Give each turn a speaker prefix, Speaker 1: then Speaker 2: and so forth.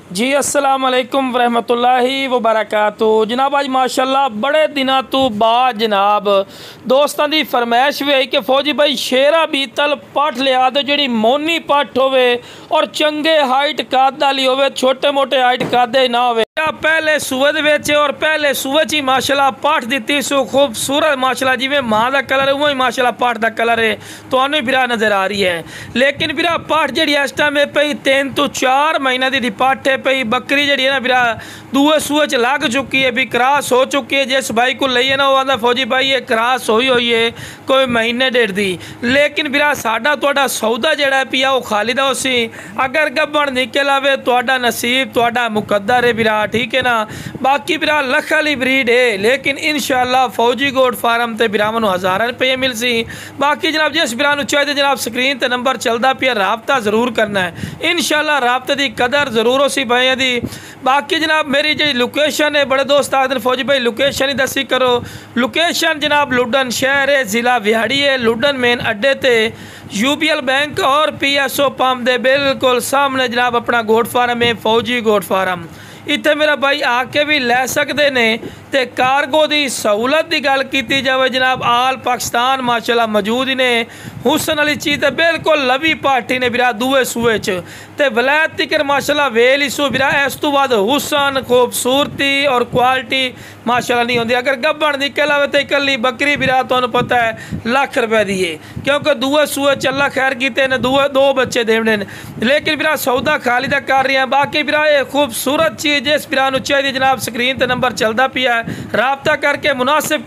Speaker 1: जी अस्सलाम वालेकुम रहमतुल्लाहि व बरकातुहू। जनाब अज माशाल्लाह बड़े दिनों तो बाद जनाब दोस्तों की फरमाइश भी आई कि फौजी भाई शेरा बीतल पठ लिया दो जी मोनी पठ होवे और चंगे हाइट कद वाली होवे, छोटे मोटे हाइट कद ना होवे। पहले सूए दे और पहले सूए च ही माशाल्लाह पठ दी सो खूबसूरत माशाल्लाह जिवें मां का कलर है उवें ही माशाल्लाह पठ का कलर है तो बिरा नज़र आ रही है। लेकिन बिरा पठ जी इस टाइम पई 3 तो 4 महीने की पठ है पई। बकरी जी है ना बिरा दूए सूए च लग चुकी है भी क्रॉस हो चुकी है। जिस भाई को लईए ना वो आंदा फौजी भाई ये क्रॉस हुई है कोई महीने डेढ़ दी। लेकिन बिरा साडा तुहाडा सौदा जिहड़ा पिया वो खाली दा उसी अगर गब्बण निकल आवे तुहाडा नसीब तुहाडा मुकद्दर है बिरा, ठीक है ना। बाकी बिरा लख वाली ब्रीड है लेकिन इंशाअल्लाह फौजी गोट फार्म ते बिरावां नूं हज़ारां रुपये मिल सी। बाकी जनाब जिस बिरा नूं चाहिए जनाब स्क्रीन ते नंबर चलता पिया राबता जरूर करना है। इंशाअल्लाह राबते की कदर जरूर हो सी भाइयों की। बाकी जनाब मेरी जी लोकेशन है, बड़े दोस्त आखते फौजी भाई लोकेशन ही दसी करो। लोकेशन जनाब लुडन शहर है, ज़िला विहाड़ी है। लुडन मेन अड्डे ते UBL बैंक और PSO पंप दे बिल्कुल सामने जनाब अपना गोट फार्म है फौजी गोट फार्म। इत्थे मेरा भाई आके भी लै सकते ने। ते कार्गो की सहूलत की गल की जाए जनाब आल पाकिस्तान माशाल्लाह मौजूद ही ने। हुसन वाली चीज़ तो बिल्कुल लवी पार्टी ने बिरा दूए सूए च वलैत तिकर माशाल्लाह वेल इसू बिरा। इस तो बाद हुसन खूबसूरती और क्वालिटी माशाल्लाह नहीं होती। अगर गब्बण निकल आवे तो इकली बकरी बिरा तुहानूं पता है लाख रुपए दी है क्योंकि दूए सूए च अल्लाह खैर कीते ने दो बच्चे देने। लेकिन बिरा सौदा खाली दा कर रहे हैं। बाकी बिरा ये खूबसूरत चीज़ जिस बिरा नूं चाहिए जनाब स्क्रीन ते नंबर चलता पिया है, राबता करके मुनासिब